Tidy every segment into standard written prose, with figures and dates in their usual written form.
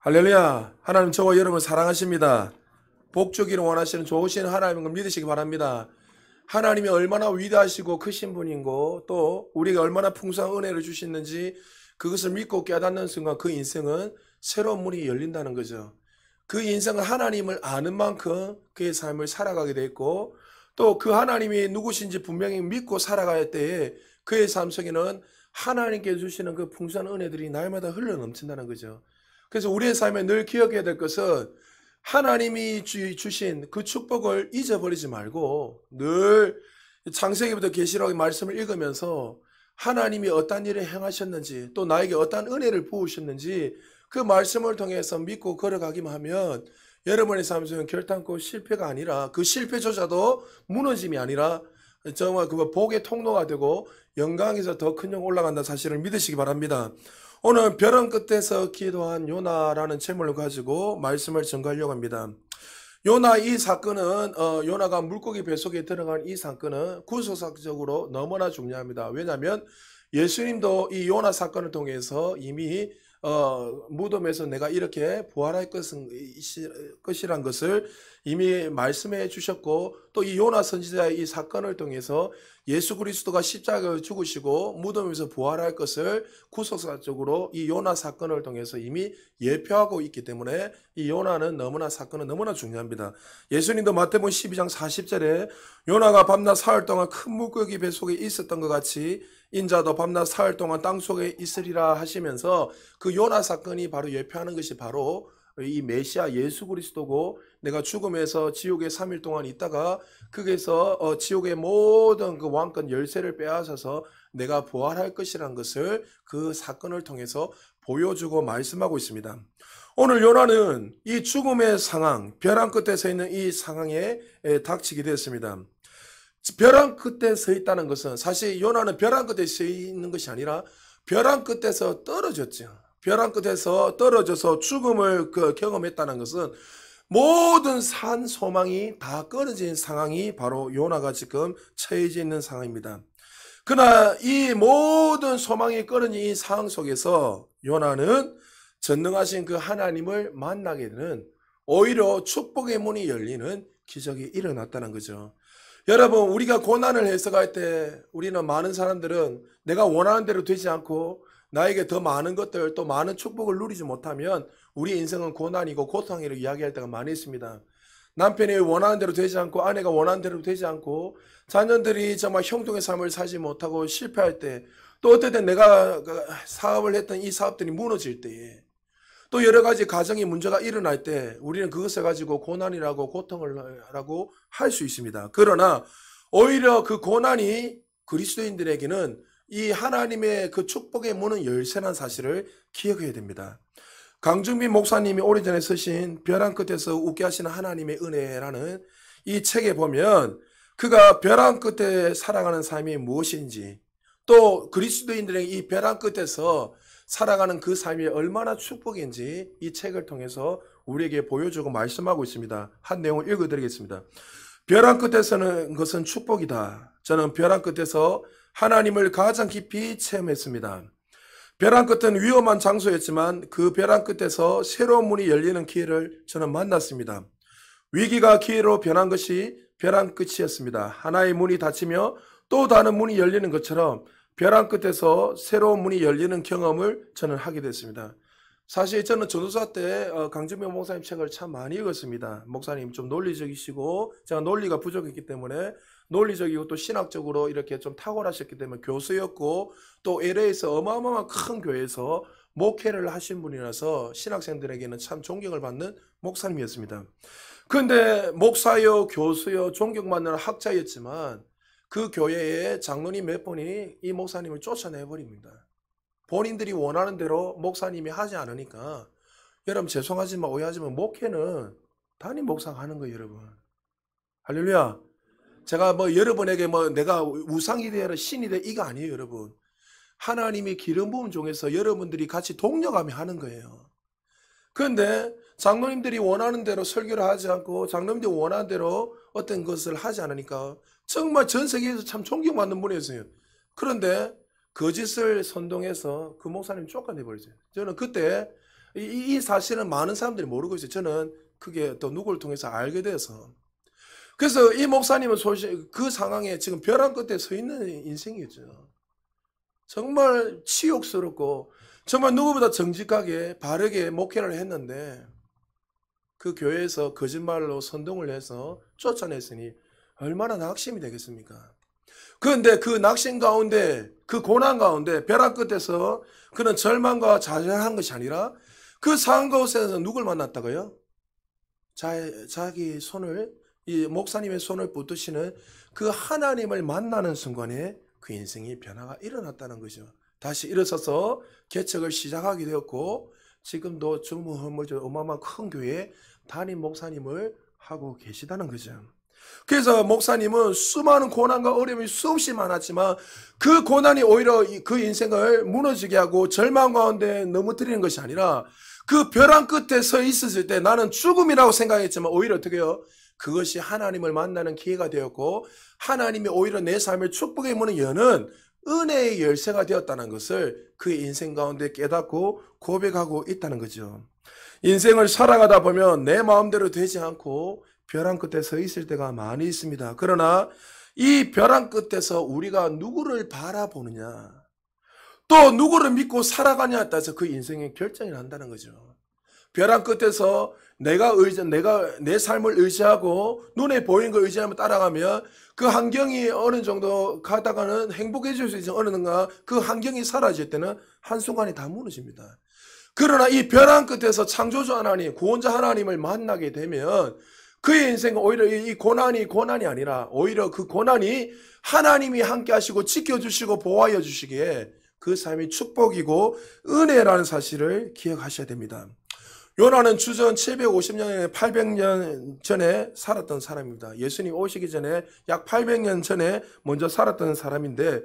할렐루야. 하나님 저와 여러분 사랑하십니다. 복 주기를 원하시는 좋으신 하나님을 믿으시기 바랍니다. 하나님이 얼마나 위대하시고 크신 분인고 또 우리가 얼마나 풍성한 은혜를 주시는지 그것을 믿고 깨닫는 순간 그 인생은 새로운 문이 열린다는 거죠. 그 인생은 하나님을 아는 만큼 그의 삶을 살아가게 돼 있고 또 그 하나님이 누구신지 분명히 믿고 살아갈 때에 그의 삶 속에는 하나님께 주시는 그 풍성한 은혜들이 날마다 흘러 넘친다는 거죠. 그래서 우리의 삶에 늘 기억해야 될 것은 하나님이 주신 그 축복을 잊어버리지 말고 늘 창세기부터 계시록의 말씀을 읽으면서 하나님이 어떤 일을 행하셨는지 또 나에게 어떤 은혜를 부으셨는지 그 말씀을 통해서 믿고 걸어가기만 하면 여러분의 삶 속은 결단코 실패가 아니라 그 실패조차도 무너짐이 아니라 정말 그 복의 통로가 되고 영광에서 더 큰 영 올라간다는 사실을 믿으시기 바랍니다. 오늘 벼랑 끝에서 기도한 요나라는 제목을 가지고 말씀을 전가하려고 합니다. 요나 이 사건은 요나가 물고기 뱃속에 들어간 이 사건은 구속사적으로 너무나 중요합니다. 왜냐하면 예수님도 이 요나 사건을 통해서 이미 무덤에서 내가 이렇게 부활할 것이란 것을 이미 말씀해 주셨고 또 이 요나 선지자의 이 사건을 통해서 예수 그리스도가 십자가에 죽으시고 무덤에서 부활할 것을 구속사적으로 이 요나 사건을 통해서 이미 예표하고 있기 때문에 이 요나는 사건은 너무나 중요합니다. 예수님도 마태복음 12장 40절에 요나가 밤낮 사흘 동안 큰 물고기 뱃속에 있었던 것 같이 인자도 밤낮 사흘 동안 땅속에 있으리라 하시면서 그 요나 사건이 바로 예표하는 것이 바로 이 메시아 예수 그리스도고 내가 죽음에서 지옥에 3일 동안 있다가 거기서 지옥의 모든 그 왕권 열쇠를 빼앗아서 내가 부활할 것이라는 것을 그 사건을 통해서 보여주고 말씀하고 있습니다. 오늘 요나는 이 죽음의 상황, 벼랑 끝에 서 있는 이 상황에 닥치게 되었습니다. 벼랑 끝에 서 있다는 것은 사실 요나는 벼랑 끝에 서 있는 것이 아니라 벼랑 끝에서 떨어졌죠. 벼랑 끝에서 떨어져서 죽음을 경험했다는 것은 모든 산 소망이 다 끊어진 상황이 바로 요나가 지금 처해져 있는 상황입니다. 그러나 이 모든 소망이 끊어진 이 상황 속에서 요나는 전능하신 그 하나님을 만나게 되는 오히려 축복의 문이 열리는 기적이 일어났다는 거죠. 여러분, 우리가 고난을 해석할 때 우리는 많은 사람들은 내가 원하는 대로 되지 않고 나에게 더 많은 것들 또 많은 축복을 누리지 못하면 우리 인생은 고난이고 고통이라고 이야기할 때가 많이 있습니다. 남편이 원하는 대로 되지 않고 아내가 원하는 대로 되지 않고 자녀들이 정말 형통의 삶을 살지 못하고 실패할 때 또 어떨 때 내가 사업을 했던 이 사업들이 무너질 때에 또 여러 가지 가정의 문제가 일어날 때 우리는 그것을 가지고 고난이라고 고통이라고 할 수 있습니다. 그러나 오히려 그 고난이 그리스도인들에게는 이 하나님의 그 축복의 문은 열쇠라는 사실을 기억해야 됩니다. 강준빈 목사님이 오래전에 쓰신 벼랑 끝에서 웃게 하시는 하나님의 은혜라는 이 책에 보면 그가 벼랑 끝에 살아가는 삶이 무엇인지 또 그리스도인들에게 이 벼랑 끝에서 살아가는 그 삶이 얼마나 축복인지 이 책을 통해서 우리에게 보여주고 말씀하고 있습니다. 한 내용을 읽어드리겠습니다. 벼랑 끝에서는 것은 축복이다. 저는 벼랑 끝에서 하나님을 가장 깊이 체험했습니다. 벼랑 끝은 위험한 장소였지만 그 벼랑 끝에서 새로운 문이 열리는 기회를 저는 만났습니다. 위기가 기회로 변한 것이 벼랑 끝이었습니다. 하나의 문이 닫히며 또 다른 문이 열리는 것처럼 벼랑 끝에서 새로운 문이 열리는 경험을 저는 하게 됐습니다. 사실 저는 전도사 때 강준명 목사님 책을 참 많이 읽었습니다. 목사님 좀 논리적이시고 제가 논리가 부족했기 때문에 논리적이고 또 신학적으로 이렇게 좀 탁월하셨기 때문에 교수였고 또 LA에서 어마어마한 큰 교회에서 목회를 하신 분이라서 신학생들에게는 참 존경을 받는 목사님이었습니다. 그런데 목사요 교수요 존경받는 학자였지만 그 교회의 장로님 몇 분이 이 목사님을 쫓아내버립니다. 본인들이 원하는 대로 목사님이 하지 않으니까 여러분 죄송하지만 오해하지만 목회는 담임 목사가 하는 거예요, 여러분. 할렐루야. 제가 여러분에게 내가 우상이 되어라 신이 돼 이거 아니에요, 여러분. 하나님이 기름 부음 중에서 여러분들이 같이 동력하며 하는 거예요. 그런데 장로님들이 원하는 대로 설교를 하지 않고 장로님들이 원하는 대로 어떤 것을 하지 않으니까 정말 전 세계에서 참 존경받는 분이었어요. 그런데 거짓을 선동해서 그 목사님 쫓아내버렸어요. 저는 그때 이 사실은 많은 사람들이 모르고 있어요. 저는 그게 또 누구를 통해서 알게 돼서. 그래서 이 목사님은 그 상황에 지금 벼랑 끝에 서 있는 인생이죠. 정말 치욕스럽고 정말 누구보다 정직하게 바르게 목회를 했는데 그 교회에서 거짓말로 선동을 해서 쫓아냈으니 얼마나 낙심이 되겠습니까? 그런데 그 낙심 가운데, 그 고난 가운데 벼랑 끝에서 그는 절망과 좌절한 것이 아니라 그 상황 가운데서 누굴 만났다고요? 자기 손을, 이 목사님의 손을 붙드시는 그 하나님을 만나는 순간에 그 인생의 변화가 일어났다는 거죠. 다시 일어서서 개척을 시작하게 되었고 지금도 주무허물저 어마어마한 큰 교회에 담임 목사님을 하고 계시다는 거죠. 그래서 목사님은 수많은 고난과 어려움이 수없이 많았지만 그 고난이 오히려 그 인생을 무너지게 하고 절망 가운데 넘어뜨리는 것이 아니라 그 벼랑 끝에 서 있었을 때 나는 죽음이라고 생각했지만 오히려 어떻게 해요? 그것이 하나님을 만나는 기회가 되었고 하나님이 오히려 내 삶을 축복의 문을 여는 은혜의 열쇠가 되었다는 것을 그의 인생 가운데 깨닫고 고백하고 있다는 거죠. 인생을 살아가다 보면 내 마음대로 되지 않고 벼랑 끝에 서 있을 때가 많이 있습니다. 그러나 이 벼랑 끝에서 우리가 누구를 바라보느냐 또 누구를 믿고 살아가냐에 따라서 그 인생의 결정이 난다는 거죠. 벼랑 끝에서 내가 내 삶을 의지하고 눈에 보이는 걸 의지하며 따라가면 그 환경이 어느 정도 가다가는 행복해질 수 있지만 어느가 그 환경이 사라질 때는 한순간에 다 무너집니다. 그러나 이 벼랑 끝에서 창조주 하나님, 구원자 하나님을 만나게 되면 그의 인생은 오히려 이 고난이 아니라 오히려 그 고난이 하나님이 함께 하시고 지켜주시고 보호하여 주시기에 그 삶이 축복이고 은혜라는 사실을 기억하셔야 됩니다. 요나는 주전 750년, 800년 전에 살았던 사람입니다. 예수님 오시기 전에 약 800년 전에 먼저 살았던 사람인데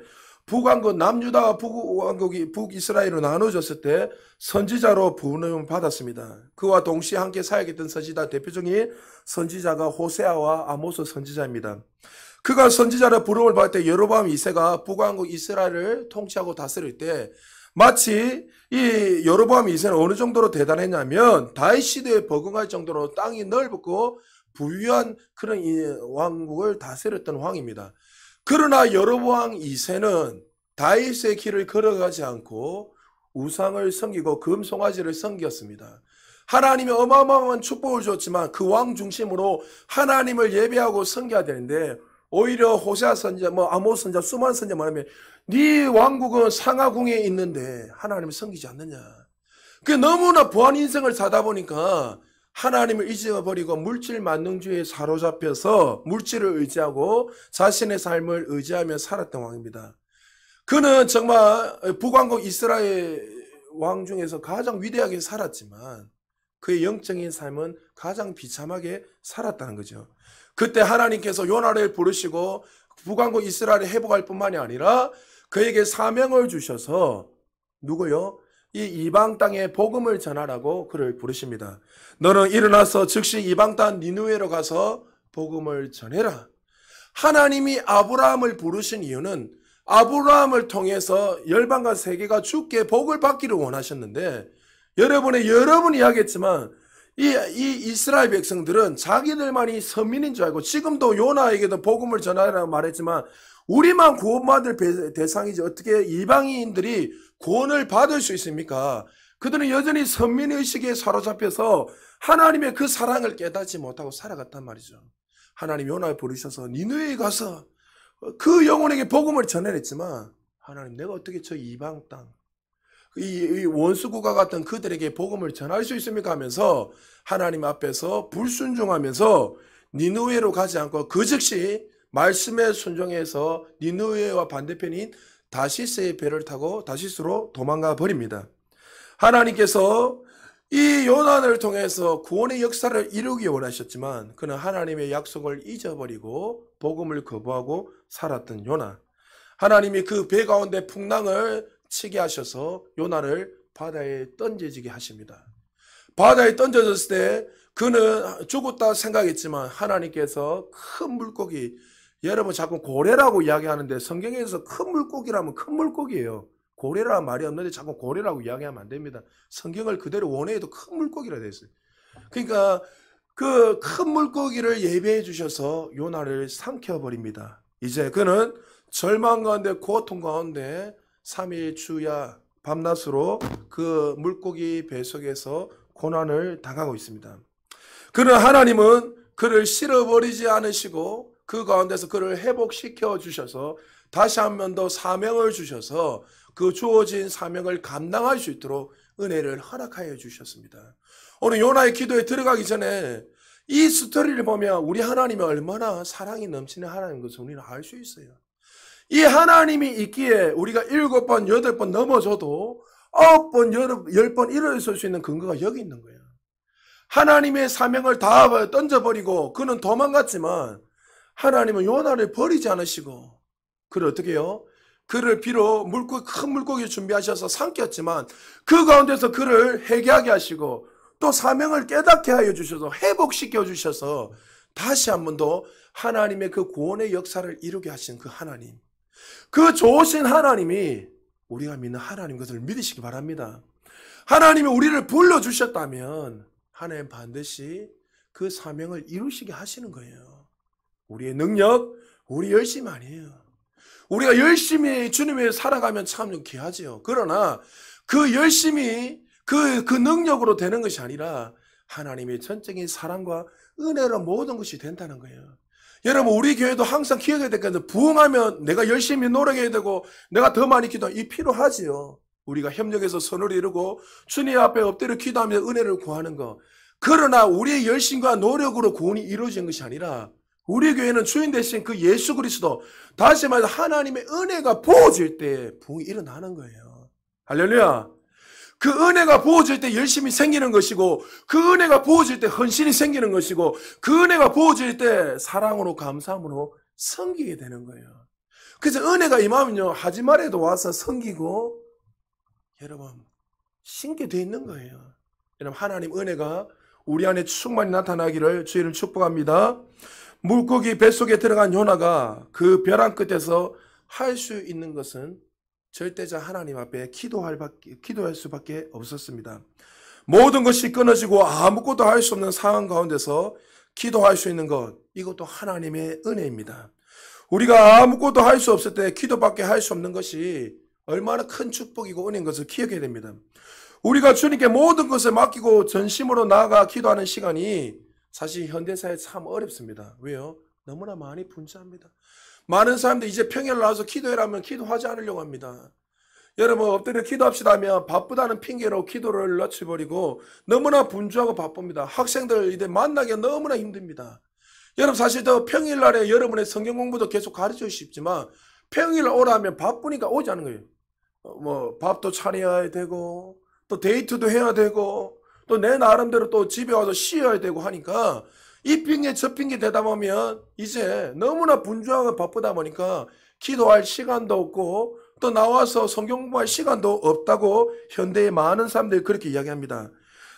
북왕국 남유다와 북왕국이 북이스라엘로 나눠졌을 때 선지자로 부름을 받았습니다. 그와 동시에 함께 사역했던 선지자 대표적인 선지자가 호세아와 아모스 선지자입니다. 그가 선지자로 부름을 받을 때 여로보암 2세가 북왕국 이스라엘을 통치하고 다스릴 때 마치 이 여로보암 2세는 어느 정도로 대단했냐면 다윗 시대에 버금갈 정도로 땅이 넓고 부유한 그런 이 왕국을 다스렸던 왕입니다. 그러나 여로보암 2세는 다윗의 길을 걸어가지 않고 우상을 섬기고 금송아지를 섬겼습니다. 하나님이 어마어마한 축복을 줬지만 그 왕 중심으로 하나님을 예배하고 섬겨야 되는데 오히려 호세아 선지자, 아모스 선지자, 수많은 선지자 말하면 네 왕국은 상하궁에 있는데 하나님을 섬기지 않느냐. 그 너무나 부한 인생을 사다 보니까 하나님을 잊어버리고 물질 만능주의에 사로잡혀서 물질을 의지하고 자신의 삶을 의지하며 살았던 왕입니다. 그는 정말 북왕국 이스라엘 왕 중에서 가장 위대하게 살았지만 그의 영적인 삶은 가장 비참하게 살았다는 거죠. 그때 하나님께서 요나를 부르시고 북왕국 이스라엘을 회복할 뿐만이 아니라 그에게 사명을 주셔서 누구요? 이 이방 땅에 복음을 전하라고 그를 부르십니다. 너는 일어나서 즉시 이방 땅 니느웨로 가서 복음을 전해라. 하나님이 아브라함을 부르신 이유는 아브라함을 통해서 열방과 세계가 주께 복을 받기를 원하셨는데 여러분이 이야기했지만 이 이스라엘 백성들은 자기들만이 선민인 줄 알고 지금도 요나에게도 복음을 전하라고 말했지만 우리만 구원받을 대상이지 어떻게 이방인들이 구원을 받을 수 있습니까? 그들은 여전히 선민의식에 사로잡혀서 하나님의 그 사랑을 깨닫지 못하고 살아갔단 말이죠. 하나님 요나를 부르셔서 니느웨에 가서 그 영혼에게 복음을 전해냈지만 하나님 내가 어떻게 저 이방 땅 이 원수국가 같은 그들에게 복음을 전할 수 있습니까? 하면서 하나님 앞에서 불순종하면서 니느웨로 가지 않고 그 즉시 말씀에 순종해서 니느웨와 반대편인 다시스의 배를 타고 다시스로 도망가 버립니다. 하나님께서 이 요나를 통해서 구원의 역사를 이루기 원하셨지만 그는 하나님의 약속을 잊어버리고 복음을 거부하고 살았던 요나. 하나님이 그 배 가운데 풍랑을 치게 하셔서 요나를 바다에 던져지게 하십니다. 바다에 던져졌을 때 그는 죽었다 생각했지만 하나님께서 큰 물고기, 여러분 자꾸 고래라고 이야기하는데 성경에서 큰 물고기라면 큰 물고기예요. 고래라는 말이 없는데 자꾸 고래라고 이야기하면 안 됩니다. 성경을 그대로 원해도 큰 물고기라 되어 있어요. 그러니까 그 큰 물고기를 예배해 주셔서 요나를 삼켜버립니다. 이제 그는 절망 가운데 고통 가운데 3일 주야 밤낮으로 그 물고기 배 속에서 고난을 당하고 있습니다. 그러나 하나님은 그를 실어버리지 않으시고 그 가운데서 그를 회복시켜 주셔서 다시 한 번 더 사명을 주셔서 그 주어진 사명을 감당할 수 있도록 은혜를 허락하여 주셨습니다. 오늘 요나의 기도에 들어가기 전에 이 스토리를 보면 우리 하나님이 얼마나 사랑이 넘치는 하나님인 것을 우리는 알 수 있어요. 이 하나님이 있기에 우리가 7번, 8번 넘어져도 9번, 10번 일어설 수 있는 근거가 여기 있는 거예요. 하나님의 사명을 다 던져버리고 그는 도망갔지만 하나님은 요나를 버리지 않으시고 그를 어떻게 해요? 그를 비록 큰 물고기 준비하셔서 삼켰지만 그 가운데서 그를 회개하게 하시고 또 사명을 깨닫게 하여 주셔서 회복시켜 주셔서 다시 한 번 더 하나님의 그 구원의 역사를 이루게 하신 그 하나님, 그 좋으신 하나님이 우리가 믿는 하나님 것을 믿으시기 바랍니다. 하나님이 우리를 불러주셨다면 하나님 반드시 그 사명을 이루시게 하시는 거예요. 우리의 능력, 우리 열심 아니에요. 우리가 열심히 주님을 살아가면 참 귀하지요. 그러나 그 열심이 그 능력으로 되는 것이 아니라 하나님의 전적인 사랑과 은혜로 모든 것이 된다는 거예요. 여러분, 우리 교회도 항상 기억해야 될 것은 부흥하면 내가 열심히 노력해야 되고 내가 더 많이 기도하면 이 필요하지요. 우리가 협력해서 선을 이루고 주님 앞에 엎드려 기도하며 은혜를 구하는 것. 그러나 우리의 열심과 노력으로 구원이 이루어진 것이 아니라 우리 교회는 주인 되신 그 예수 그리스도, 다시 말해서 하나님의 은혜가 부어질 때 부흥이 일어나는 거예요. 할렐루야. 그 은혜가 부어질 때 열심히 생기는 것이고 그 은혜가 부어질 때 헌신이 생기는 것이고 그 은혜가 부어질 때 사랑으로 감사함으로 섬기게 되는 거예요. 그래서 은혜가 임하면요 하지 말아도 와서 섬기고 여러분 신게 돼 있는 거예요. 여러분 하나님 은혜가 우리 안에 충만히 나타나기를 주의를 축복합니다. 물고기 뱃속에 들어간 요나가 그 벼랑 끝에서 할 수 있는 것은 절대자 하나님 앞에 기도할 수밖에 없었습니다. 모든 것이 끊어지고 아무것도 할 수 없는 상황 가운데서 기도할 수 있는 것, 이것도 하나님의 은혜입니다. 우리가 아무것도 할 수 없을 때 기도밖에 할 수 없는 것이 얼마나 큰 축복이고 은혜인 것을 기억해야 됩니다. 우리가 주님께 모든 것을 맡기고 전심으로 나아가 기도하는 시간이 사실 현대사에 참 어렵습니다. 왜요? 너무나 많이 분주합니다. 많은 사람들이 이제 평일 나와서 기도해라면 기도하지 않으려고 합니다. 여러분 엎드려 기도합시다 하면 바쁘다는 핑계로 기도를 놓쳐버리고 너무나 분주하고 바쁩니다. 학생들 이제 만나기가 너무나 힘듭니다. 여러분 사실 더 평일날에 여러분의 성경 공부도 계속 가르쳐 싶지만 평일 오라면 바쁘니까 오지 않은 거예요. 뭐 밥도 차려야 되고 또 데이트도 해야 되고 또 내 나름대로 또 집에 와서 쉬어야 되고 하니까 이 핑계 저 핑계 대다 보면 이제 너무나 분주하고 바쁘다 보니까 기도할 시간도 없고 또 나와서 성경 공부할 시간도 없다고 현대의 많은 사람들이 그렇게 이야기합니다.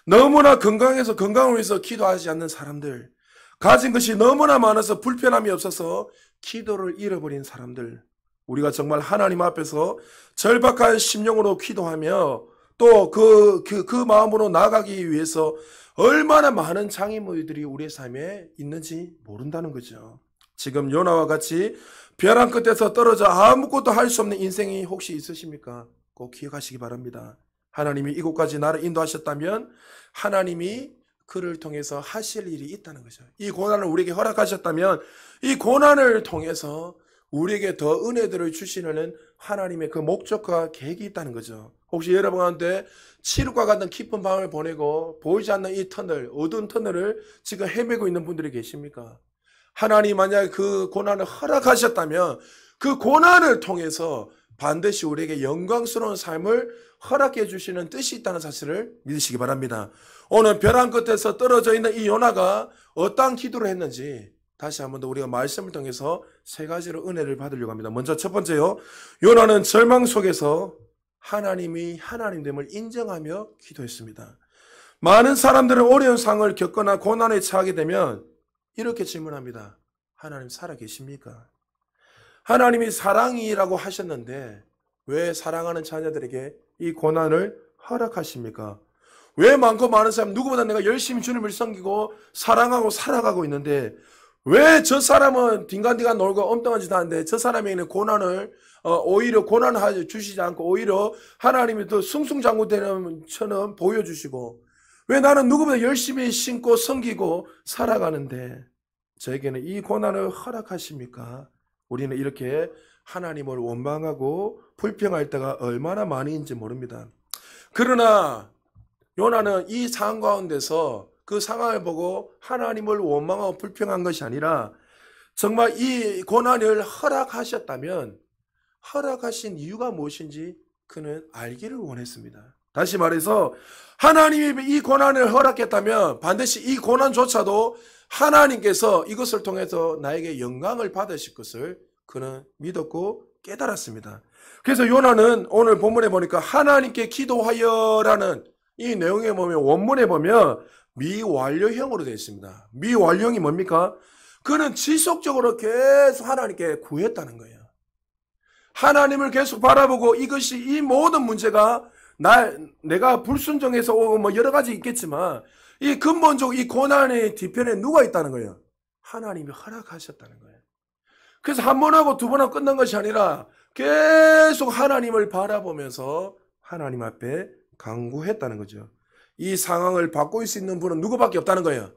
너무나 건강해서 건강을 위해서 기도하지 않는 사람들, 가진 것이 너무나 많아서 불편함이 없어서 기도를 잃어버린 사람들, 우리가 정말 하나님 앞에서 절박한 심령으로 기도하며 또 그 마음으로 나아가기 위해서 얼마나 많은 장애물들이 우리의 삶에 있는지 모른다는 거죠. 지금 요나와 같이 벼랑 끝에서 떨어져 아무것도 할 수 없는 인생이 혹시 있으십니까? 꼭 기억하시기 바랍니다. 하나님이 이곳까지 나를 인도하셨다면 하나님이 그를 통해서 하실 일이 있다는 거죠. 이 고난을 우리에게 허락하셨다면 이 고난을 통해서 우리에게 더 은혜들을 주시는 하나님의 그 목적과 계획이 있다는 거죠. 혹시 여러분한테 칠흑과 같은 깊은 밤을 보내고 보이지 않는 이 터널, 어두운 터널을 지금 헤매고 있는 분들이 계십니까? 하나님 만약에 그 고난을 허락하셨다면 그 고난을 통해서 반드시 우리에게 영광스러운 삶을 허락해 주시는 뜻이 있다는 사실을 믿으시기 바랍니다. 오늘 벼랑 끝에서 떨어져 있는 이 요나가 어떠한 기도를 했는지 다시 한번 더 우리가 말씀을 통해서 세 가지로 은혜를 받으려고 합니다. 먼저 첫 번째요. 요나는 절망 속에서 하나님이 하나님됨을 인정하며 기도했습니다. 많은 사람들은 어려운 상황을 겪거나 고난에 처하게 되면 이렇게 질문합니다. 하나님 살아계십니까? 하나님이 사랑이라고 하셨는데 왜 사랑하는 자녀들에게 이 고난을 허락하십니까? 왜 많고 많은 사람 누구보다 내가 열심히 주님을 섬기고 사랑하고 살아가고 있는데 왜 저 사람은 딩간딩간 놀고 엉뚱한 짓 하는데 저 사람에게는 고난을 오히려 고난을 주시지 않고 오히려 하나님이 더 승승장구되는 처럼 보여주시고 왜 나는 누구보다 열심히 신고 섬기고 살아가는데 저에게는 이 고난을 허락하십니까? 우리는 이렇게 하나님을 원망하고 불평할 때가 얼마나 많이인지 모릅니다. 그러나 요나는 이 상황 가운데서 그 상황을 보고 하나님을 원망하고 불평한 것이 아니라 정말 이 고난을 허락하셨다면 허락하신 이유가 무엇인지 그는 알기를 원했습니다. 다시 말해서 하나님이 이 고난을 허락했다면 반드시 이 고난조차도 하나님께서 이것을 통해서 나에게 영광을 받으실 것을 그는 믿었고 깨달았습니다. 그래서 요나는 오늘 본문에 보니까 하나님께 기도하여라는 이 내용에 보면 원문에 보면 미완료형으로 되어 있습니다. 미완료형이 뭡니까? 그는 지속적으로 계속 하나님께 구했다는 거예요. 하나님을 계속 바라보고 이것이 이 모든 문제가 내가 불순종해서 오고 뭐 여러 가지 있겠지만 이 근본적으로 이 고난의 뒤편에 누가 있다는 거예요? 하나님이 허락하셨다는 거예요. 그래서 한 번 하고 두 번 하고 끝난 것이 아니라 계속 하나님을 바라보면서 하나님 앞에 간구했다는 거죠. 이 상황을 바꿀 수 있는 분은 누구밖에 없다는 거예요.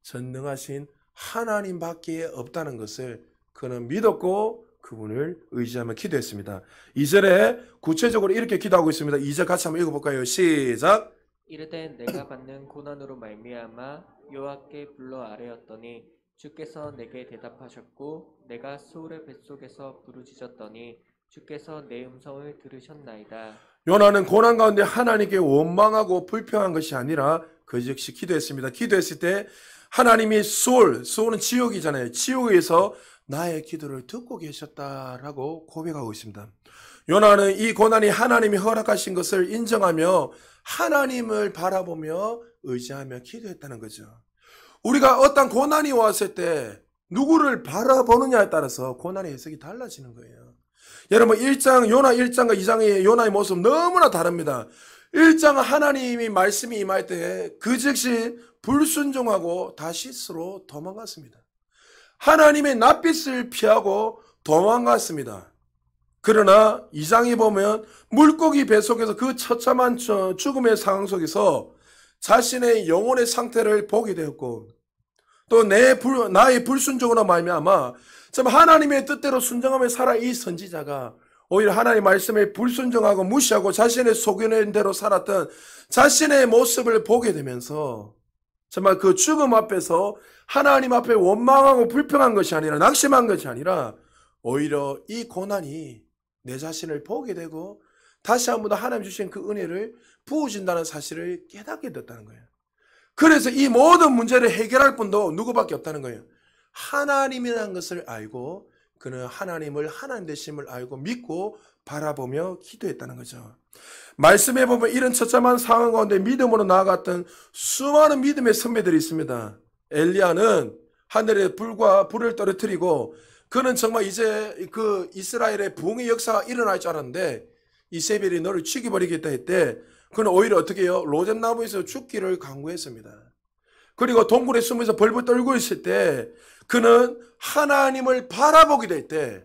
전능하신 하나님밖에 없다는 것을 그는 믿었고 그분을 의지하며 기도했습니다. 2절에 구체적으로 이렇게 기도하고 있습니다. 2절 같이 한번 읽어볼까요? 시작. 이르되 내가 받는 고난으로 말미암아 여호와께 불러 아뢰었더니 주께서 내게 대답하셨고 내가 수울의 뱃속에서 부르짖었더니 주께서 내 음성을 들으셨나이다. 요나는 고난 가운데 하나님께 원망하고 불평한 것이 아니라 그 즉시 기도했습니다. 기도했을 때 하나님이 수올은 지옥이잖아요. 지옥에서 나의 기도를 듣고 계셨다라고 고백하고 있습니다. 요나는 이 고난이 하나님이 허락하신 것을 인정하며 하나님을 바라보며 의지하며 기도했다는 거죠. 우리가 어떤 고난이 왔을 때 누구를 바라보느냐에 따라서 고난의 해석이 달라지는 거예요. 여러분 요나 1장과 2장의 요나의 모습 너무나 다릅니다. 1장은 하나님이 말씀이 임할 때 그 즉시 불순종하고 다시스로 도망갔습니다. 하나님의 낯빛을 피하고 도망갔습니다. 그러나 2장에 보면 물고기 뱃속에서 그 처참한 죽음의 상황 속에서 자신의 영혼의 상태를 보게 되었고 또 나의 불순종으로 말미암아 참 하나님의 뜻대로 순종하며 살아 이 선지자가 오히려 하나님의 말씀에 불순종하고 무시하고 자신의 속여낸 대로 살았던 자신의 모습을 보게 되면서 정말 그 죽음 앞에서 하나님 앞에 원망하고 불평한 것이 아니라 낙심한 것이 아니라 오히려 이 고난이 내 자신을 보게 되고 다시 한 번 더 하나님 주신 그 은혜를 부어준다는 사실을 깨닫게 됐다는 거예요. 그래서 이 모든 문제를 해결할 분도 누구밖에 없다는 거예요. 하나님이라는 것을 알고 그는 하나님을 하나님 되심을 알고 믿고 바라보며 기도했다는 거죠. 말씀해 보면 이런 처참한 상황 가운데 믿음으로 나아갔던 수많은 믿음의 선배들이 있습니다. 엘리야는 하늘에 불을 떨어뜨리고 그는 정말 이제 그 이스라엘의 부흥의 역사가 일어날 줄 알았는데 이세벨이 너를 죽여버리겠다 했대. 그는 오히려 어떻게 해요? 로젠나무에서 죽기를 강구했습니다. 그리고 동굴에 숨어서 벌벌 떨고 있을 때 그는 하나님을 바라보게 될 때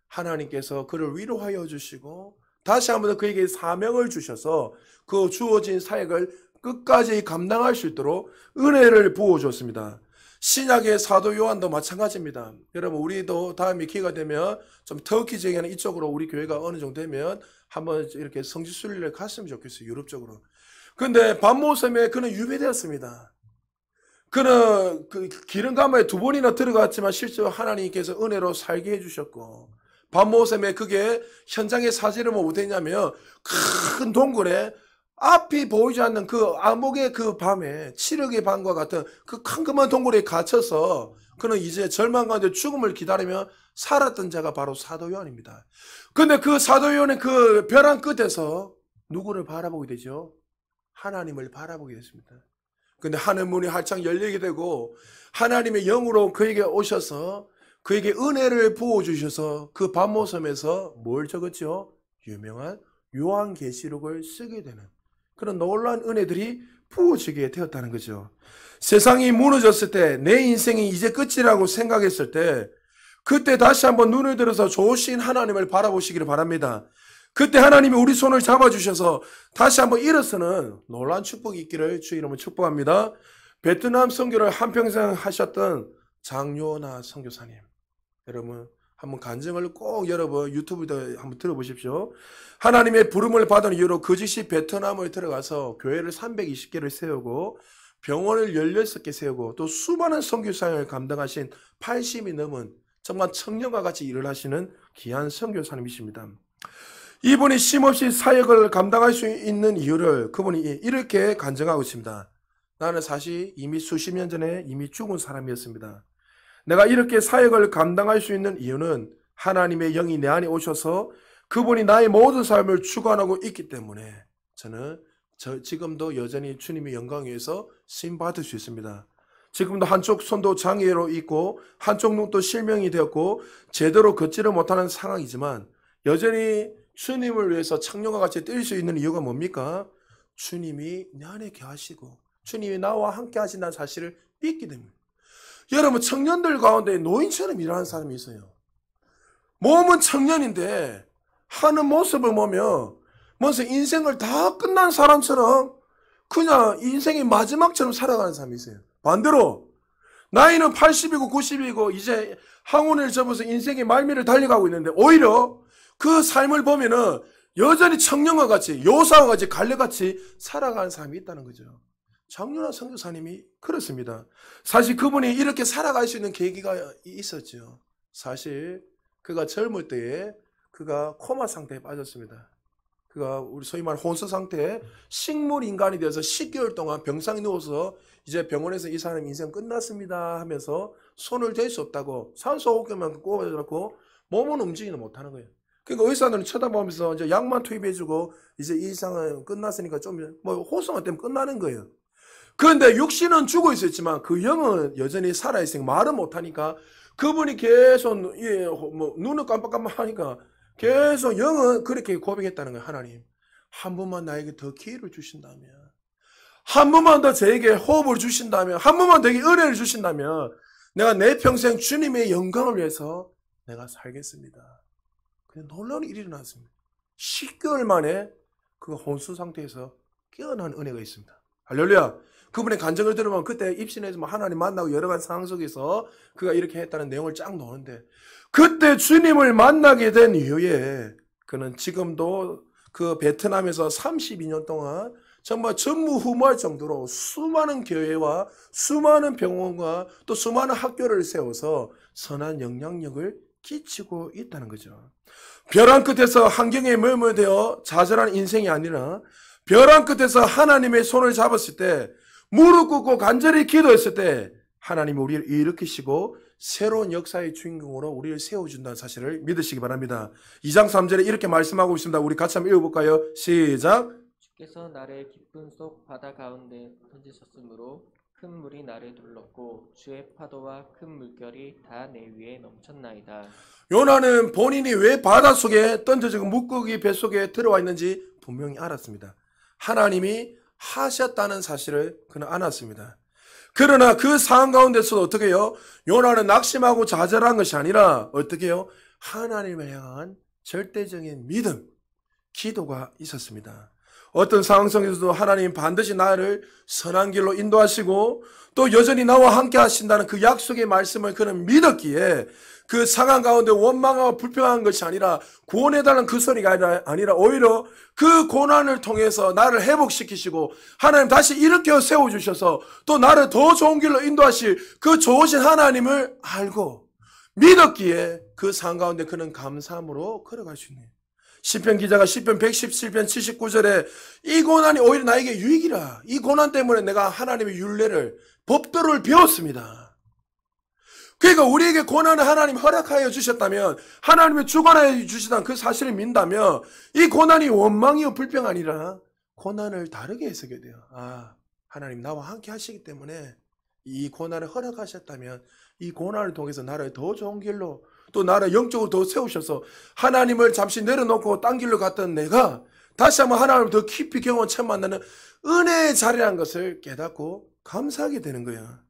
하나님께서 그를 위로하여 주시고 다시 한번 그에게 사명을 주셔서 그 주어진 사역을 끝까지 감당할 수 있도록 은혜를 부어줬습니다. 신약의 사도 요한도 마찬가지입니다. 여러분 우리도 다음에 기회가 되면 좀 터키 지역에는 이쪽으로 우리 교회가 어느 정도 되면 한번 이렇게 성지순례를 갔으면 좋겠어요. 유럽 쪽으로. 그런데 밤모섬에 그는 유배되었습니다. 그는 그 기름가마에 2번이나 들어갔지만 실제로 하나님께서 은혜로 살게 해주셨고 밤모섬에 그게 현장의 사진을 뭐 어땠냐면 큰 동굴에 앞이 보이지 않는 그 암흑의 그 밤에 7억의 밤과 같은 그 캄캄한 동굴에 갇혀서 그는 이제 절망 가운데 죽음을 기다리며 살았던 자가 바로 사도 요한입니다. 근데 그 사도 요한의 그 벼랑 끝에서 누구를 바라보게 되죠? 하나님을 바라보게 됐습니다. 근데 하늘 문이 활짝 열리게 되고 하나님의 영으로 그에게 오셔서 그에게 은혜를 부어주셔서 그 밤모섬에서 뭘 적었죠? 유명한 요한계시록을 쓰게 되는 그런 놀라운 은혜들이 부어지게 되었다는 거죠. 세상이 무너졌을 때, 내 인생이 이제 끝이라고 생각했을 때, 그때 다시 한번 눈을 들어서 좋으신 하나님을 바라보시기를 바랍니다. 그때 하나님이 우리 손을 잡아주셔서 다시 한번 일어서는 놀라운 축복이 있기를 주의 이름으로 축복합니다. 베트남 선교를 한평생 하셨던 장요나 선교사님, 여러분 한번 간증을 꼭 여러분 유튜브에다 한번 들어보십시오. 하나님의 부름을 받은 이유로 그 즉시 베트남을 들어가서 교회를 320개를 세우고 병원을 16개 세우고 또 수많은 선교사역을 감당하신 80이 넘은 정말 청년과 같이 일을 하시는 귀한 선교사님이십니다. 이분이 쉼없이 사역을 감당할 수 있는 이유를 그분이 이렇게 간증하고 있습니다. 나는 사실 이미 수십 년 전에 이미 죽은 사람이었습니다. 내가 이렇게 사역을 감당할 수 있는 이유는 하나님의 영이 내 안에 오셔서 그분이 나의 모든 삶을 주관하고 있기 때문에 저는 지금도 여전히 주님의 영광 위에서 쓰임 받을 수 있습니다. 지금도 한쪽 손도 장애로 있고 한쪽 눈도 실명이 되었고 제대로 걷지를 못하는 상황이지만 여전히 주님을 위해서 청년과 같이 뛸 수 있는 이유가 뭡니까? 주님이 내 안에 계시고 주님이 나와 함께 하신다는 사실을 믿기 때문에. 여러분, 청년들 가운데 노인처럼 일하는 사람이 있어요. 몸은 청년인데 하는 모습을 보면 먼저 인생을 다 끝난 사람처럼 그냥 인생의 마지막처럼 살아가는 사람이 있어요. 반대로 나이는 80이고 90이고 이제 항운을 접어서 인생의 말미를 달려가고 있는데 오히려 그 삶을 보면은 여전히 청년과 같이 요사와 같이 갈래같이 살아가는 사람이 있다는 거죠. 장윤아 선교사님이 그렇습니다. 사실 그분이 이렇게 살아갈 수 있는 계기가 있었죠. 사실 그가 젊을 때에 그가 코마 상태에 빠졌습니다. 그가 우리 소위 말하는 혼수 상태에 식물 인간이 되어서 10개월 동안 병상에 누워서 이제 병원에서 이 사람 인생 끝났습니다 하면서 손을 댈 수 없다고 산소 호흡기만 꼽아놓고 몸은 움직이지 못하는 거예요. 그러니까 의사들은 쳐다보면서 이제 약만 투입해주고 이제 이 이상은 끝났으니까 좀 뭐 호소만 때문에 끝나는 거예요. 그런데 육신은 죽어 있었지만 그 영은 여전히 살아있으니까 말은 못하니까 그분이 계속 뭐 눈을 깜빡깜빡하니까 계속 영은 그렇게 고백했다는 거예요. 하나님, 한 번만 나에게 더 기회를 주신다면, 한 번만 더 저에게 호흡을 주신다면, 한 번만 더 은혜를 주신다면 내가 내 평생 주님의 영광을 위해서 내가 살겠습니다. 그냥 놀라운 일이 일어났습니다. 10개월 만에 그 혼수 상태에서 깨어난 은혜가 있습니다. 할렐루야. 그분의 간증을 들으면 그때 입신에서 하나님 만나고 여러 가지 상황 속에서 그가 이렇게 했다는 내용을 쫙 놓는데 그때 주님을 만나게 된 이후에 그는 지금도 그 베트남에서 32년 동안 정말 전무후무할 정도로 수많은 교회와 수많은 병원과 또 수많은 학교를 세워서 선한 영향력을 끼치고 있다는 거죠. 벼랑 끝에서 환경에 머물되어 좌절한 인생이 아니라 벼랑 끝에서 하나님의 손을 잡았을 때 무릎 꿇고 간절히 기도했을 때 하나님이 우리를 일으키시고 새로운 역사의 주인공으로 우리를 세워준다는 사실을 믿으시기 바랍니다. 2장 3절에 이렇게 말씀하고 있습니다. 우리 같이 한번 읽어볼까요? 시작. 주께서 나를 깊은 속 바다 가운데 던지셨으므로 큰 물이 나를 둘렀고 주의 파도와 큰 물결이 다 내 위에 넘쳤나이다. 요나는 본인이 왜 바닷속에 던져지고 물고기 뱃속에 들어와 있는지 분명히 알았습니다. 하나님이 하셨다는 사실을 그는 알았습니다. 그러나 그 상황 가운데서도 어떻게 해요? 요나는 낙심하고 좌절한 것이 아니라 어떻게 해요? 하나님을 향한 절대적인 믿음, 기도가 있었습니다. 어떤 상황 속에서도 하나님 반드시 나를 선한 길로 인도하시고 또 여전히 나와 함께 하신다는 그 약속의 말씀을 그는 믿었기에 그 상황 가운데 원망하고 불평한 것이 아니라 구원해달라는 그 소리가 아니라 오히려 그 고난을 통해서 나를 회복시키시고 하나님 다시 일으켜 세워주셔서 또 나를 더 좋은 길로 인도하실 그 좋으신 하나님을 알고 믿었기에 그 상황 가운데 그는 감사함으로 걸어갈 수 있는 시편 기자가 시편 117편 79절에 이 고난이 오히려 나에게 유익이라. 이 고난 때문에 내가 하나님의 율례를 법도를 배웠습니다. 그러니까 우리에게 고난을 하나님 허락하여 주셨다면 하나님의 주관하여 주시다는 그 사실을 믿는다면 이 고난이 원망이요 불평 아니라 고난을 다르게 해석해야 돼요. 아, 하나님 나와 함께 하시기 때문에 이 고난을 허락하셨다면 이 고난을 통해서 나를 더 좋은 길로 또 나를 영적으로 더 세우셔서 하나님을 잠시 내려놓고 딴 길로 갔던 내가 다시 한번 하나님을 더 깊이 경험 처음 만나는 은혜의 자리라는 것을 깨닫고 감사하게 되는 거야.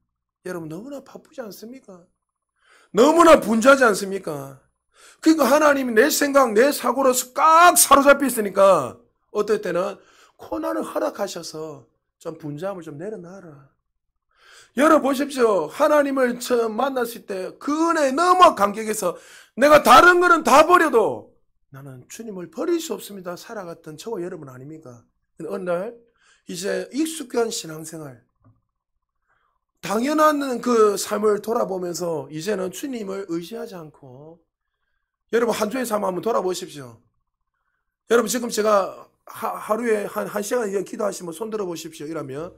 여러분 너무나 바쁘지 않습니까? 너무나 분주하지 않습니까? 그러니까 하나님이 내 생각, 내 사고로서 꽉 사로잡혀 있으니까 어떨 때는 고난을 허락하셔서 좀 분주함을 좀 내려놔라. 여러분 보십시오. 하나님을 처음 만났을 때 그 은혜에 너무 감격해서 내가 다른 거는 다 버려도 나는 주님을 버릴 수 없습니다. 살아갔던 저와 여러분 아닙니까? 어느 날 이제 익숙한 신앙생활, 당연한 그 삶을 돌아보면서 이제는 주님을 의지하지 않고 여러분 한 주의 삶 한번 돌아보십시오. 여러분 지금 제가 하루에 한 시간 이상 기도하시면 손 들어보십시오. 이러면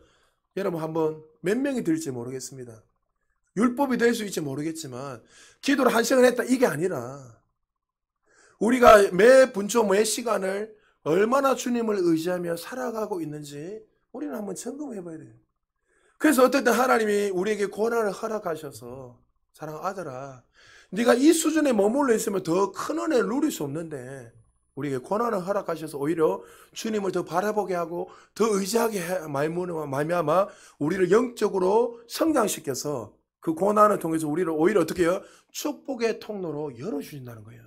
여러분 한번 몇 명이 될지 모르겠습니다. 율법이 될 수 있을지 모르겠지만 기도를 한 시간 했다 이게 아니라 우리가 매 분초 매 시간을 얼마나 주님을 의지하며 살아가고 있는지 우리는 한번 점검해 봐야 돼요. 그래서 어떨 때 하나님이 우리에게 고난을 허락하셔서 사랑하는 아들아 네가 이 수준에 머물러 있으면 더 큰 은혜를 누릴 수 없는데 우리에게 고난을 허락하셔서 오히려 주님을 더 바라보게 하고 더 의지하게 말미암아 우리를 영적으로 성장시켜서 그 고난을 통해서 우리를 오히려 어떻게 해요? 축복의 통로로 열어주신다는 거예요.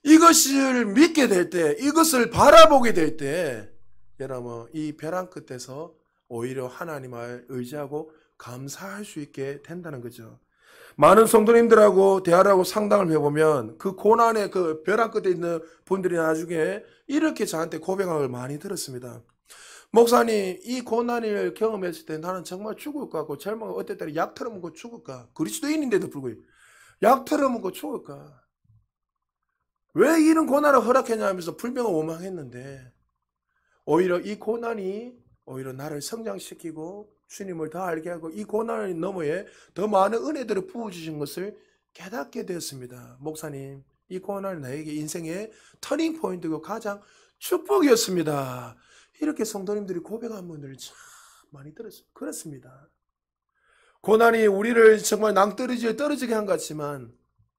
이것을 믿게 될 때, 이것을 바라보게 될 때 여러분 이 벼랑 끝에서 오히려 하나님을 의지하고 감사할 수 있게 된다는 거죠. 많은 성도님들하고 대화하고 상담을 해보면 그 고난의 그 벼랑 끝에 있는 분들이 나중에 이렇게 저한테 고백을 많이 들었습니다. 목사님, 이 고난을 경험했을 때 나는 정말 죽을 것 같고 젊은 어떨 때는 약 털어먹고 죽을까? 그리스도인인데도 불구하고 약 털어먹고 죽을까? 왜 이런 고난을 허락했냐 하면서 불평을 원망했는데 오히려 이 고난이 오히려 나를 성장시키고 주님을 더 알게 하고 이 고난을 너머에 더 많은 은혜들을 부어주신 것을 깨닫게 되었습니다. 목사님, 이 고난이 나에게 인생의 터닝 포인트고 가장 축복이었습니다. 이렇게 성도님들이 고백한 분들이 참 많이 들었어요. 그렇습니다. 고난이 우리를 정말 낭떠러지에 떨어지게 한 것 같지만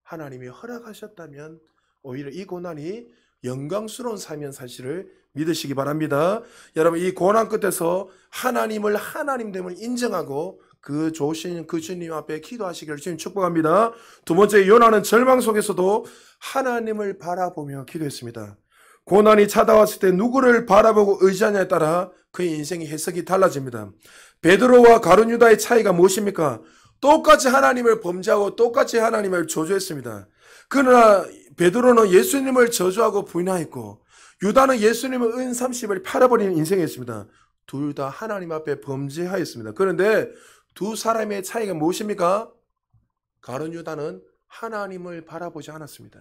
하나님이 허락하셨다면 오히려 이 고난이 영광스러운 삶이라는 사실을 믿으시기 바랍니다. 여러분 이 고난 끝에서 하나님을 하나님됨을 인정하고 그 좋으신 그 주님 앞에 기도하시기를 주님 축복합니다. 두 번째 요나는 절망 속에서도 하나님을 바라보며 기도했습니다. 고난이 찾아왔을 때 누구를 바라보고 의지하냐에 따라 그의 인생의 해석이 달라집니다. 베드로와 가룟 유다의 차이가 무엇입니까? 똑같이 하나님을 범죄하고 똑같이 하나님을 저주했습니다. 그러나 베드로는 예수님을 저주하고 부인하였고 유다는 예수님의 은 30을 팔아버리는 인생이었습니다. 둘 다 하나님 앞에 범죄하였습니다. 그런데 두 사람의 차이가 무엇입니까? 가룟 유다는 하나님을 바라보지 않았습니다.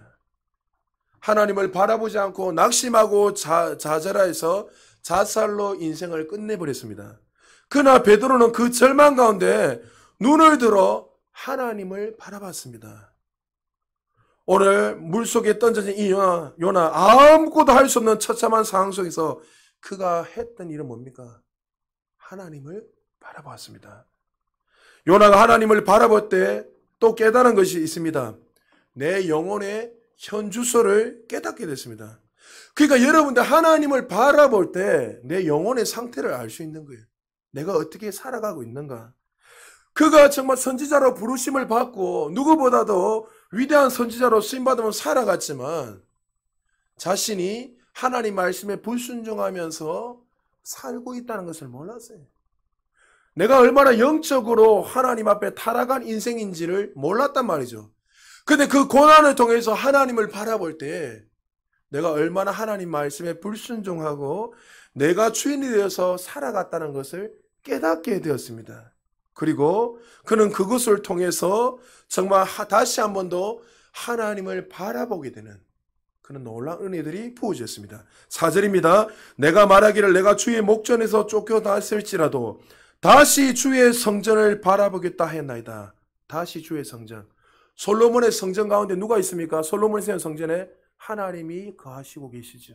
하나님을 바라보지 않고 낙심하고 좌절해서 자살로 인생을 끝내버렸습니다. 그러나 베드로는 그 절망 가운데 눈을 들어 하나님을 바라봤습니다. 오늘 물속에 던져진 이 요나 아무것도 할 수 없는 처참한 상황 속에서 그가 했던 일은 뭡니까? 하나님을 바라보았습니다. 요나가 하나님을 바라볼 때 또 깨달은 것이 있습니다. 내 영혼의 현주소를 깨닫게 됐습니다. 그러니까 여러분들 하나님을 바라볼 때 내 영혼의 상태를 알 수 있는 거예요. 내가 어떻게 살아가고 있는가? 그가 정말 선지자로 부르심을 받고 누구보다도 위대한 선지자로 쓰임받으면 살아갔지만 자신이 하나님 말씀에 불순종하면서 살고 있다는 것을 몰랐어요. 내가 얼마나 영적으로 하나님 앞에 타락한 인생인지를 몰랐단 말이죠. 근데 그 고난을 통해서 하나님을 바라볼 때 내가 얼마나 하나님 말씀에 불순종하고 내가 주인이 되어서 살아갔다는 것을 깨닫게 되었습니다. 그리고 그는 그것을 통해서 정말 다시 한 번 더 하나님을 바라보게 되는 그런 놀라운 은혜들이 부어졌습니다. 4절입니다. 내가 말하기를 내가 주의 목전에서 쫓겨났을지라도 다시 주의 성전을 바라보겠다 했나이다. 다시 주의 성전. 솔로몬의 성전 가운데 누가 있습니까? 솔로몬의 성전에 하나님이 거하시고 계시죠.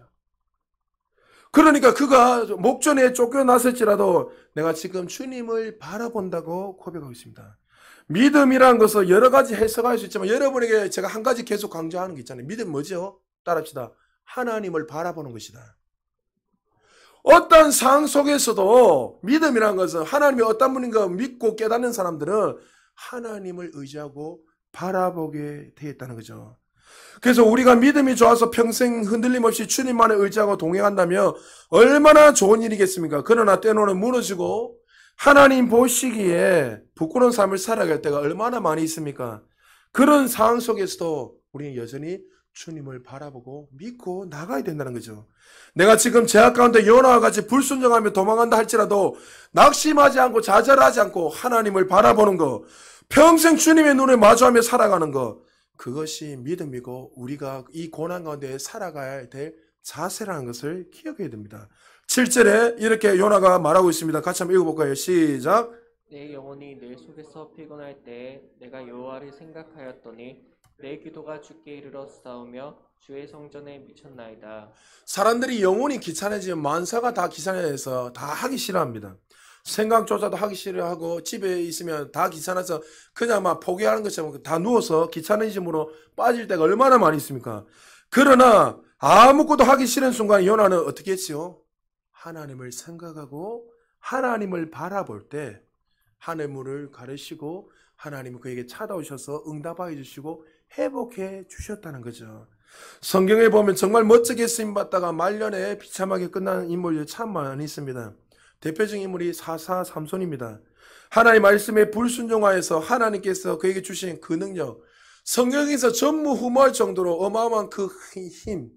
그러니까 그가 목전에 쫓겨났을지라도 내가 지금 주님을 바라본다고 고백하고 있습니다. 믿음이라는 것은 여러 가지 해석할 수 있지만 여러분에게 제가 한 가지 계속 강조하는 게 있잖아요. 믿음 뭐죠? 따라합시다. 하나님을 바라보는 것이다. 어떤 상황 속에서도 믿음이라는 것은 하나님이 어떤 분인 가 믿고 깨닫는 사람들은 하나님을 의지하고 바라보게 되어 있다는 거죠. 그래서 우리가 믿음이 좋아서 평생 흔들림 없이 주님만을 의지하고 동행한다면 얼마나 좋은 일이겠습니까? 그러나 때로는 무너지고 하나님 보시기에 부끄러운 삶을 살아갈 때가 얼마나 많이 있습니까? 그런 상황 속에서도 우리는 여전히 주님을 바라보고 믿고 나가야 된다는 거죠. 내가 지금 제약 가운데 요나와 같이 불순종하며 도망간다 할지라도 낙심하지 않고 좌절하지 않고 하나님을 바라보는 것, 평생 주님의 눈을 마주하며 살아가는 것, 그것이 믿음이고 우리가 이 고난 가운데 살아가야 될 자세라는 것을 기억해야 됩니다. 7절에 이렇게 요나가 말하고 있습니다. 같이 한번 읽어볼까요? 시작. 내 영혼이 내 속에서 피곤할 때에 내가 여호와를 생각하였더니 내 기도가 주께 이르러 싸우며 주의 성전에 미쳤나이다. 사람들이 영혼이 귀찮아지면 만사가 다 귀찮아져서 다 하기 싫어합니다. 생각조차도 하기 싫어하고 집에 있으면 다 귀찮아서 그냥 막 포기하는 것처럼 다 누워서 귀찮아짐으로 빠질 때가 얼마나 많이 있습니까? 그러나 아무것도 하기 싫은 순간 요나는 어떻게 했지요? 하나님을 생각하고 하나님을 바라볼 때 하늘문을 가르시고 하나님은 그에게 찾아오셔서 응답하여 주시고 회복해 주셨다는 거죠. 성경에 보면 정말 멋지게 쓰임받다가 말년에 비참하게 끝나는 인물들이 참 많이 있습니다. 대표적인 인물이 사사 삼손입니다. 하나님 말씀에 불순종하여서 하나님께서 그에게 주신 그 능력, 성경에서 전무후무할 정도로 어마어마한 그 힘,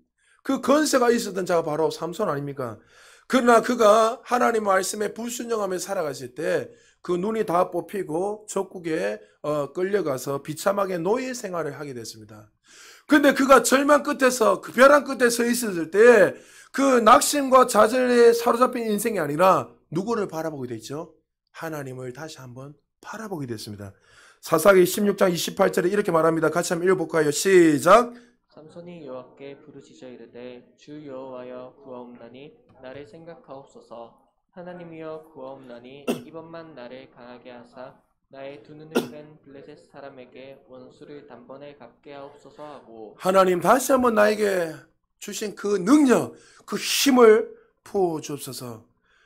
그 건세가 있었던 자가 바로 삼손 아닙니까? 그러나 그가 하나님 말씀에 불순종하며 살아갔을 때 그 눈이 다 뽑히고 적국에 끌려가서 비참하게 노예 생활을 하게 됐습니다. 근데 그가 절망 끝에서 그 벼랑 끝에 서 있었을 때 그 낙심과 좌절에 사로잡힌 인생이 아니라 누구를 바라보게 됐죠? 하나님을 다시 한번 바라보게 됐습니다. 사사기 16장 28절에 이렇게 말합니다. 같이 한번 읽어볼까요? 시작. 삼손이 여호와께 부르짖어 이르되 주 여호와여 구하옵나니 나를 생각하옵소서. 하나님이여 구하옵나니 이번만 나를 강하게 하사 나의 두 눈을 뺀 블레셋 사람에게 원수를 단번에 갚게 하옵소서 하고. 하나님 다시 한번 나에게 주신 그 능력, 그 힘을 부어 주옵소서.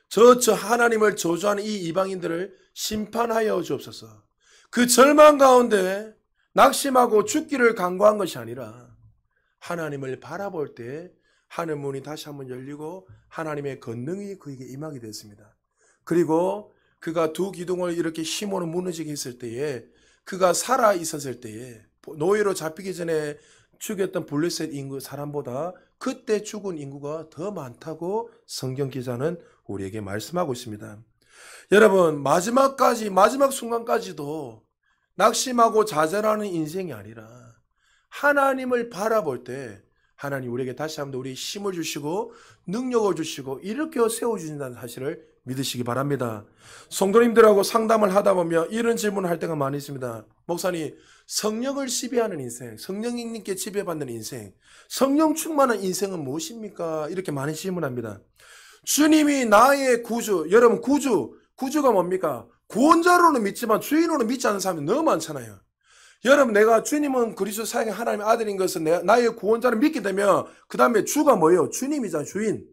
저 하나님을 저주하는 이 이방인들을 심판하여 주옵소서. 그 절망 가운데 낙심하고 죽기를 간구한 것이 아니라 하나님을 바라볼 때 하늘 문이 다시 한번 열리고 하나님의 권능이 그에게 임하게 됐습니다. 그리고 그가 두 기둥을 이렇게 힘으로 무너지게 했을 때에 그가 살아 있었을 때에 노예로 잡히기 전에 죽였던 블레셋 인구 사람보다 그때 죽은 인구가 더 많다고 성경 기자는 우리에게 말씀하고 있습니다. 여러분 마지막 순간까지도 낙심하고 좌절하는 인생이 아니라 하나님을 바라볼 때 하나님 우리에게 다시 한번 우리 힘을 주시고 능력을 주시고 일으켜 세워주신다는 사실을 믿으시기 바랍니다. 성도님들하고 상담을 하다 보면 이런 질문을 할 때가 많이 있습니다. 목사님, 성령을 지배하는 인생, 성령님께 지배받는 인생, 성령 충만한 인생은 무엇입니까? 이렇게 많이 질문합니다. 주님이 나의 구주, 여러분 구주가 뭡니까? 구원자로는 믿지만 주인으로는 믿지 않는 사람이 너무 많잖아요. 여러분 내가 주님은 그리스도 사랑의 하나님의 아들인 것은 나의 구원자를 믿게 되면 그 다음에 주가 뭐예요? 주님이잖아요. 주인.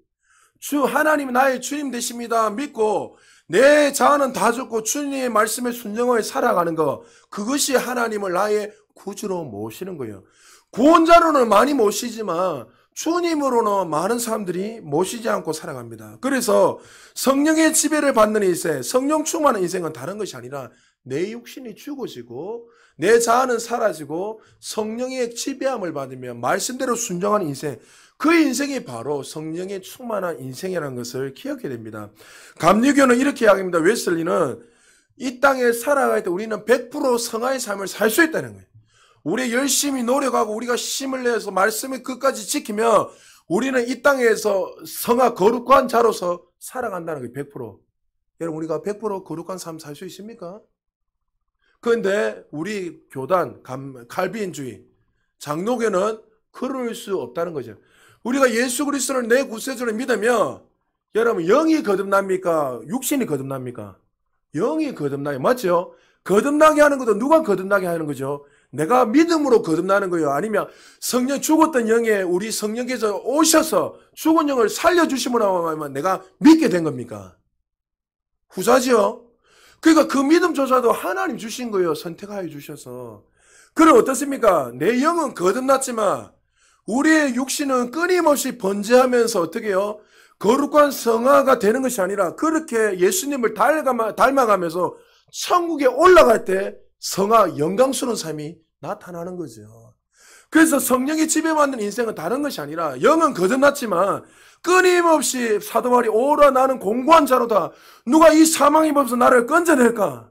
주 하나님이 나의 주님 되십니다. 믿고 내 자아는 다 죽고 주님의 말씀에 순종하여 살아가는 것, 그것이 하나님을 나의 구주로 모시는 거예요. 구원자로는 많이 모시지만 주님으로는 많은 사람들이 모시지 않고 살아갑니다. 그래서 성령의 지배를 받는 인생, 성령 충만한 인생은 다른 것이 아니라 내 육신이 죽어지고 내 자아는 사라지고 성령의 지배함을 받으며 말씀대로 순종하는 인생, 그 인생이 바로 성령의 충만한 인생이라는 것을 기억해야 됩니다. 감리교는 이렇게 이야기합니다. 웨슬리는 이 땅에 살아갈 때 우리는 100% 성화의 삶을 살 수 있다는 거예요. 우리 열심히 노력하고 우리가 힘을 내서 말씀을 끝까지 지키면 우리는 이 땅에서 성화 거룩한 자로서 살아간다는 거예요. 100%. 여러분 우리가 100% 거룩한 삶 살 수 있습니까? 그런데 우리 교단, 칼빈주의, 장로교는 그럴 수 없다는 거죠. 우리가 예수 그리스도를 내 구세주로 믿으면 여러분 영이 거듭납니까? 육신이 거듭납니까? 영이 거듭나요. 맞죠? 거듭나게 하는 것도 누가 거듭나게 하는 거죠? 내가 믿음으로 거듭나는 거예요. 아니면 성령 죽었던 영에 우리 성령께서 오셔서 죽은 영을 살려주심으로 하면 내가 믿게 된 겁니까? 후자죠. 그러니까 그 믿음조차도 하나님 주신 거예요. 선택하여 주셔서. 그럼 어떻습니까? 내 영은 거듭났지만 우리의 육신은 끊임없이 번제하면서 어떻게 해요? 거룩한 성화가 되는 것이 아니라 그렇게 예수님을 닮아가면서 천국에 올라갈 때 성화 영광스러운 삶이 나타나는 거죠. 그래서 성령이 지배받는 인생은 다른 것이 아니라 영은 거듭났지만 끊임없이 사도 바울이 오라 나는 공고한 자로다. 누가 이 사망의 법에서 나를 건져낼까?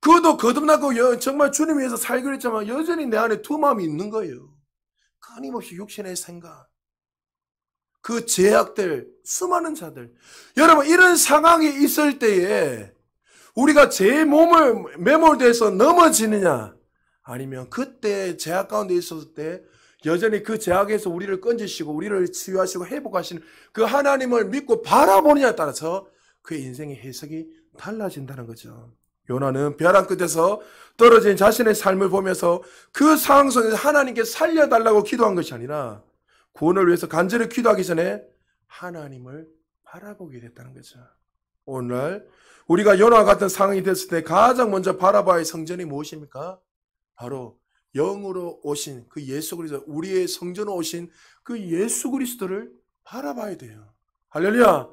그도 거듭나고 정말 주님 위해서 살기로 했지만 여전히 내 안에 두 마음이 있는 거예요. 끊임없이 육신의 생각, 그 제약들, 수많은 자들. 여러분 이런 상황이 있을 때에 우리가 제 몸을 매몰돼서 넘어지느냐 아니면 그때 제약 가운데 있었을 때 여전히 그 제약에서 우리를 건지시고 우리를 치유하시고 회복하시는 그 하나님을 믿고 바라보느냐에 따라서 그의 인생의 해석이 달라진다는 거죠. 요나는 벼랑 끝에서 떨어진 자신의 삶을 보면서 그 상황 속에서 하나님께 살려달라고 기도한 것이 아니라 구원을 위해서 간절히 기도하기 전에 하나님을 바라보게 됐다는 거죠. 오늘 우리가 요나와 같은 상황이 됐을 때 가장 먼저 바라봐야 할 성전이 무엇입니까? 바로 영으로 오신 그 예수 그리스도, 우리의 성전으로 오신 그 예수 그리스도를 바라봐야 돼요. 할렐루야.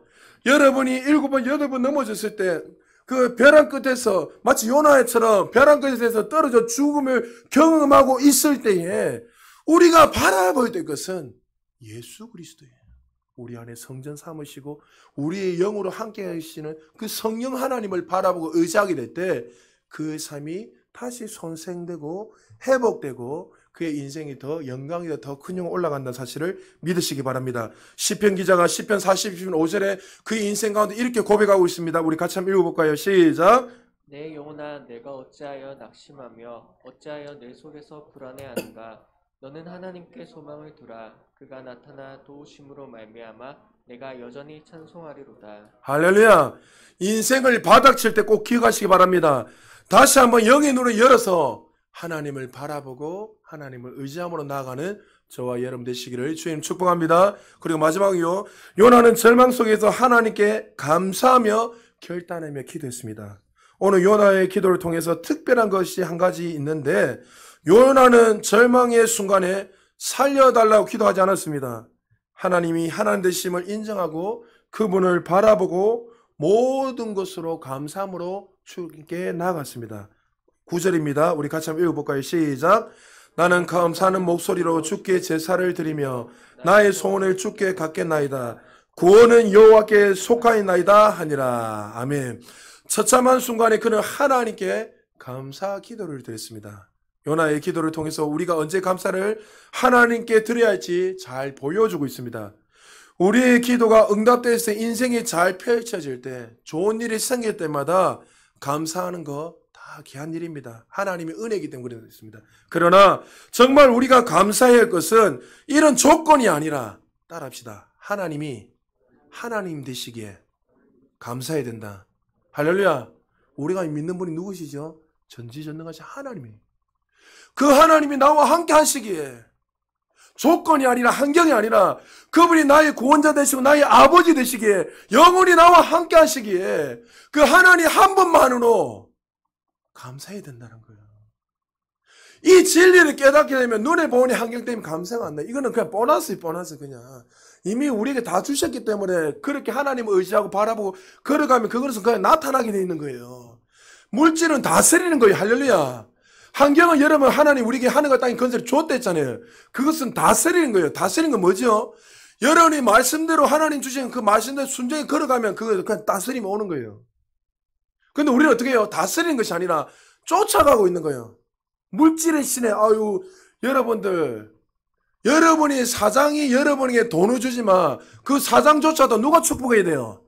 여러분이 7번, 8번 넘어졌을 때 그 벼랑 끝에서 마치 요나처럼 벼랑 끝에서 떨어져 죽음을 경험하고 있을 때에 우리가 바라봐야 될 것은 예수 그리스도예요. 우리 안에 성전 삼으시고 우리의 영으로 함께 하시는 그 성령 하나님을 바라보고 의지하게 될 때 그 삶이 다시 손생되고 회복되고 그의 인생이 더 영광이 더 큰 영으로 올라간다는 사실을 믿으시기 바랍니다. 시편 기자가 시편 40편 5절에 그의 인생 가운데 이렇게 고백하고 있습니다. 우리 같이 한번 읽어볼까요? 시작. 내 영혼아 내가 어찌하여 낙심하며 어찌하여 내 속에서 불안해하는가. 너는 하나님께 소망을 두라. 그가 나타나 도우심으로 말미암아 내가 여전히 찬송하리로다. 할렐루야. 인생을 바닥칠 때 꼭 기억하시기 바랍니다. 다시 한번 영의 눈을 열어서 하나님을 바라보고 하나님을 의지함으로 나아가는 저와 여러분 되시기를 주님 축복합니다. 그리고 마지막으로 요나는 절망 속에서 하나님께 감사하며 결단하며 기도했습니다. 오늘 요나의 기도를 통해서 특별한 것이 한 가지 있는데 요나는 절망의 순간에 살려달라고 기도하지 않았습니다. 하나님이 하나님 되심을 인정하고 그분을 바라보고 모든 것으로 감사함으로 주님께 나아갔습니다. 9절입니다. 우리 같이 한번 읽어볼까요? 시작. 나는 감사하는 목소리로 주께 제사를 드리며 나의 소원을 주께 갖겠나이다. 구원은 여호와께 속하였나이다 하니라. 아멘. 처참한 순간에 그는 하나님께 감사 기도를 드렸습니다. 요나의 기도를 통해서 우리가 언제 감사를 하나님께 드려야 할지 잘 보여주고 있습니다. 우리의 기도가 응답돼서 인생이 잘 펼쳐질 때, 좋은 일이 생길 때마다 감사하는 거 다 귀한 일입니다. 하나님의 은혜이기 때문에 그렇습니다. 그러나 정말 우리가 감사해야 할 것은 이런 조건이 아니라 따라합시다. 하나님이 하나님 되시기에 감사해야 된다. 할렐루야. 우리가 믿는 분이 누구시죠? 전지전능하신 하나님이. 그 하나님이 나와 함께 하시기에 조건이 아니라 환경이 아니라 그분이 나의 구원자 되시고 나의 아버지 되시기에 영원히 나와 함께 하시기에 그 하나님 한 분만으로 감사해야 된다는 거예요. 이 진리를 깨닫게 되면 눈에 보이는 환경 때문에 감사가 안 나. 이거는 그냥 보너스 그냥. 이미 우리에게 다 주셨기 때문에 그렇게 하나님을 의지하고 바라보고 걸어가면 그것은 그냥 나타나게 돼 있는 거예요. 물질은 다스리는 거예요. 할렐루야. 환경은 여러분 하나님 우리에게 하늘과 땅의 건설을 줬다 했잖아요. 그것은 다스리는 거예요. 다스리는 건 뭐죠? 여러분이 말씀대로 하나님 주신 그 말씀대로 순종히 걸어가면 그거 그냥 다스림이 오는 거예요. 근데 우리는 어떻게 해요? 다스리는 것이 아니라 쫓아가고 있는 거예요. 물질의 신에 아유 여러분들 여러분이 사장이 여러분에게 돈을 주지만 그 사장조차도 누가 축복해야 돼요?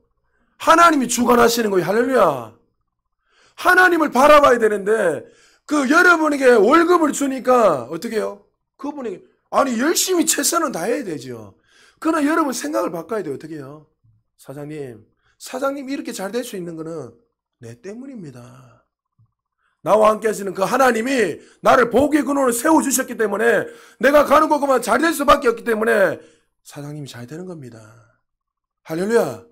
하나님이 주관하시는 거예요. 할렐루야. 하나님을 바라봐야 되는데 그 여러분에게 월급을 주니까 어떻게 해요? 그분에게 아니 열심히 최선은 다해야 되죠. 그러나 여러분 생각을 바꿔야 돼요. 어떻게 해요? 사장님이 이렇게 잘 될 수 있는 거는 내 때문입니다. 나와 함께 하시는 그 하나님이 나를 복의 근원을 세워주셨기 때문에 내가 가는 곳만 잘 될 수밖에 없기 때문에 사장님이 잘 되는 겁니다. 할렐루야.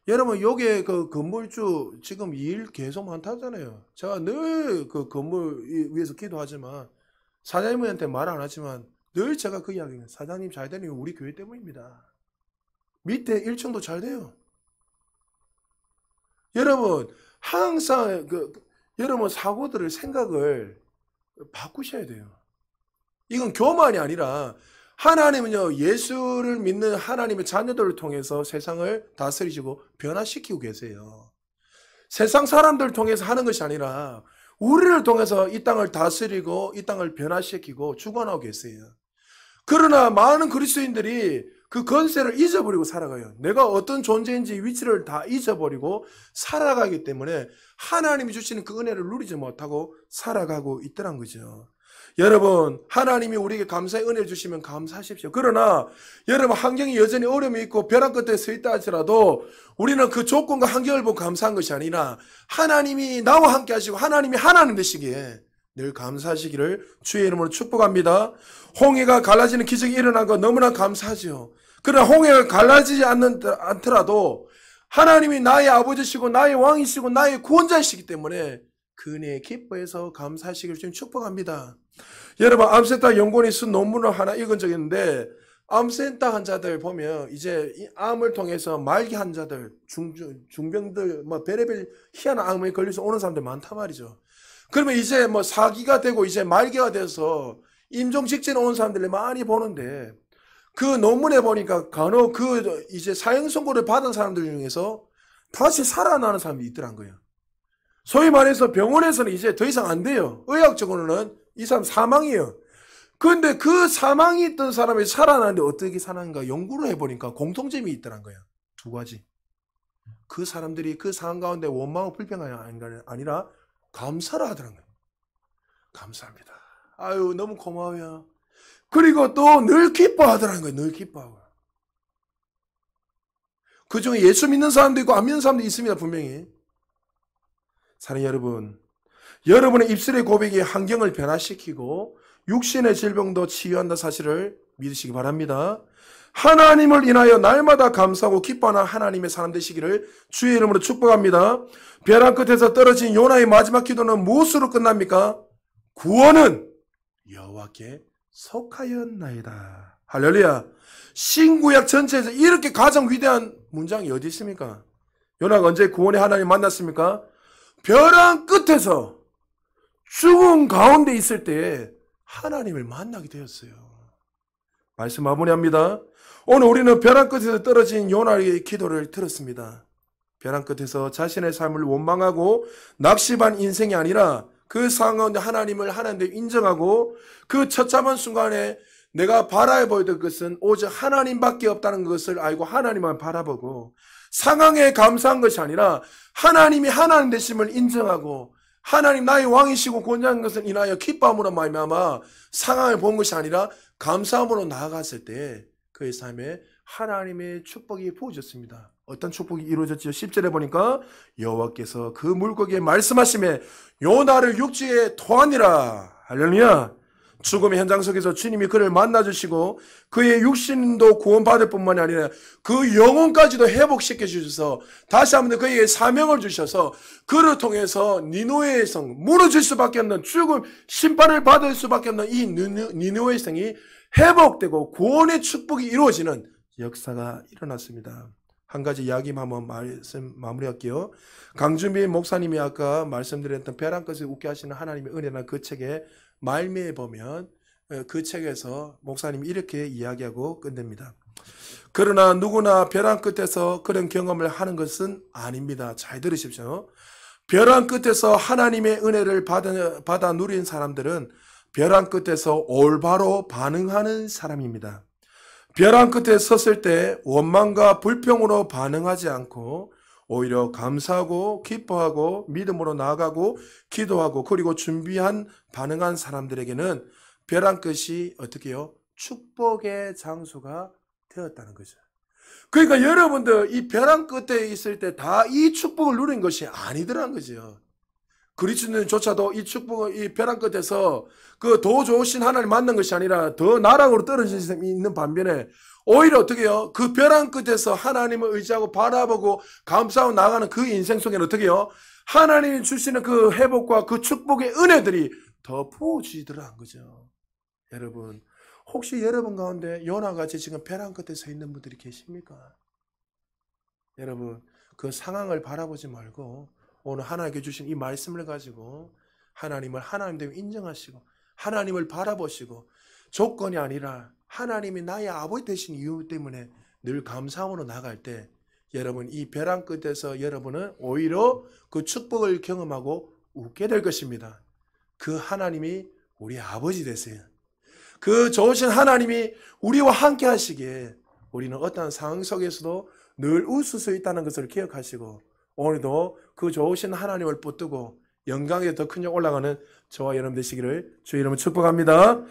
여러분 여기에 그 건물주 지금 일 계속 많다잖아요. 제가 늘 그 건물 위해서 기도하지만 사장님한테 말 안 하지만 늘 제가 그 이야기는 사장님 잘 되는 건 우리 교회 때문입니다. 밑에 1층도 잘 돼요. 여러분 항상 여러분 사고들을 생각을 바꾸셔야 돼요. 이건 교만이 아니라 하나님은요 예수를 믿는 하나님의 자녀들을 통해서 세상을 다스리시고 변화시키고 계세요. 세상 사람들을 통해서 하는 것이 아니라 우리를 통해서 이 땅을 다스리고 이 땅을 변화시키고 주관하고 계세요. 그러나 많은 그리스도인들이 그 권세를 잊어버리고 살아가요. 내가 어떤 존재인지 위치를 다 잊어버리고 살아가기 때문에 하나님이 주시는 그 은혜를 누리지 못하고 살아가고 있더란 거죠. 여러분 하나님이 우리에게 감사의 은혜를 주시면 감사하십시오. 그러나 여러분 환경이 여전히 어려움이 있고 벼랑 끝에 서 있다 할지라도 우리는 그 조건과 환경을 보고 감사한 것이 아니라 하나님이 나와 함께 하시고 하나님이 하나님 되시기에 늘 감사하시기를 주의 이름으로 축복합니다. 홍해가 갈라지는 기적이 일어난 거 너무나 감사하죠. 그러나 홍해가 갈라지지 않더라도 하나님이 나의 아버지시고 나의 왕이시고 나의 구원자이시기 때문에 그 은혜에 기뻐해서 감사하시기를 주님 축복합니다. 여러분 암센터 연구원이 쓴 논문을 하나 읽은 적이 있는데 암센터 환자들 보면 이제 이 암을 통해서 말기 환자들 중병들 뭐 별의별 희한한 암에 걸려서 오는 사람들 많단 말이죠. 그러면 이제 뭐 사기가 되고 이제 말기가 돼서 임종 직전에 온 사람들을 많이 보는데 그 논문에 보니까 간혹 그 이제 사형 선고를 받은 사람들 중에서 다시 살아나는 사람이 있더란 거예요. 소위 말해서 병원에서는 이제 더 이상 안 돼요. 의학적으로는 이 사람 사망이에요. 그런데 그 사망이 있던 사람이 살아나는데 어떻게 살아나는가 연구를 해보니까 공통점이 있더란 거예요. 두 가지. 그 사람들이 그 상황 가운데 원망하고 불평이 아니라 감사를 하더란 거예요. 감사합니다. 아유 너무 고마워요. 그리고 또 늘 기뻐하더라는 거예요. 늘 기뻐하고. 그중에 예수 믿는 사람도 있고 안 믿는 사람도 있습니다. 분명히. 사랑하는 여러분, 여러분의 입술의 고백이 환경을 변화시키고 육신의 질병도 치유한다 사실을 믿으시기 바랍니다. 하나님을 인하여 날마다 감사하고 기뻐하는 하나님의 사람 되시기를 주의 이름으로 축복합니다. 벼랑 끝에서 떨어진 요나의 마지막 기도는 무엇으로 끝납니까? 구원은 여호와께 속하였나이다. 할렐루야. 신구약 전체에서 이렇게 가장 위대한 문장이 어디 있습니까? 요나가 언제 구원의 하나님 만났습니까? 벼랑 끝에서 죽음 가운데 있을 때에 하나님을 만나게 되었어요. 말씀 마무리합니다. 오늘 우리는 벼랑 끝에서 떨어진 요나의 기도를 들었습니다. 벼랑 끝에서 자신의 삶을 원망하고 낙심한 인생이 아니라 그 상황 가운데 하나님을 하나님을 인정하고 그 처참한 순간에 내가 바라보야 될 것은 오직 하나님밖에 없다는 것을 알고 하나님만 바라보고 상황에 감사한 것이 아니라 하나님이 하나님 되심을 인정하고 하나님 나의 왕이시고 권장한 것을 인하여 기뻐함으로 말미암아 상황을 본 것이 아니라 감사함으로 나아갔을 때 그의 삶에 하나님의 축복이 부어졌습니다. 어떤 축복이 이루어졌죠? 10절에 보니까 여호와께서 그 물고기에 말씀하시매 요나를 육지에 토하니라. 할렐루야. 죽음의 현장 속에서 주님이 그를 만나주시고 그의 육신도 구원받을 뿐만이 아니라 그 영혼까지도 회복시켜 주셔서 다시 한번 그에게 사명을 주셔서 그를 통해서 니느웨의 성, 무너질 수밖에 없는 죽음, 심판을 받을 수밖에 없는 이 니느웨의 성이 회복되고 구원의 축복이 이루어지는 역사가 일어났습니다. 한 가지 이야기만 한번 마무리할게요. 강준빈 목사님이 아까 말씀드렸던 벼랑 끝에 웃게 하시는 하나님의 은혜라는 그 책에 말미에 보면 그 책에서 목사님이 이렇게 이야기하고 끝냅니다. 그러나 누구나 벼랑 끝에서 그런 경험을 하는 것은 아닙니다. 잘 들으십시오. 벼랑 끝에서 하나님의 은혜를 받아 누린 사람들은 벼랑 끝에서 올바로 반응하는 사람입니다. 벼랑 끝에 섰을 때 원망과 불평으로 반응하지 않고 오히려 감사하고 기뻐하고 믿음으로 나아가고 기도하고 그리고 준비한 반응한 사람들에게는 벼랑 끝이 어떻게 해요? 축복의 장소가 되었다는 거죠. 그러니까 여러분들 이 벼랑 끝에 있을 때 다 이 축복을 누린 것이 아니더란 거죠. 그리스도인조차도 이 축복을 이 벼랑 끝에서 그 더 좋으신 하나님 만난 것이 아니라 더 나락으로 떨어져 있는 반면에 오히려 어떻게 해요? 그 벼랑 끝에서 하나님을 의지하고 바라보고 감사하고 나가는 그 인생 속에는 어떻게 해요? 하나님이 주시는 그 회복과 그 축복의 은혜들이 더 부어지더라는 거죠. 여러분, 혹시 여러분 가운데 요나같이 지금 벼랑 끝에 서 있는 분들이 계십니까? 여러분, 그 상황을 바라보지 말고 오늘 하나님께 주신 이 말씀을 가지고 하나님을 하나님대로 인정하시고 하나님을 바라보시고 조건이 아니라 하나님이 나의 아버지 되신 이유 때문에 늘 감사함으로 나갈 때 여러분 이 벼랑 끝에서 여러분은 오히려 그 축복을 경험하고 웃게 될 것입니다. 그 하나님이 우리 아버지 되세요. 그 좋으신 하나님이 우리와 함께 하시기에 우리는 어떠한 상황 속에서도 늘 웃을 수 있다는 것을 기억하시고 오늘도 그 좋으신 하나님을 붙들고 영광에 더 큰 올라가는 저와 여러분 되시기를 주의 이름으로 축복합니다.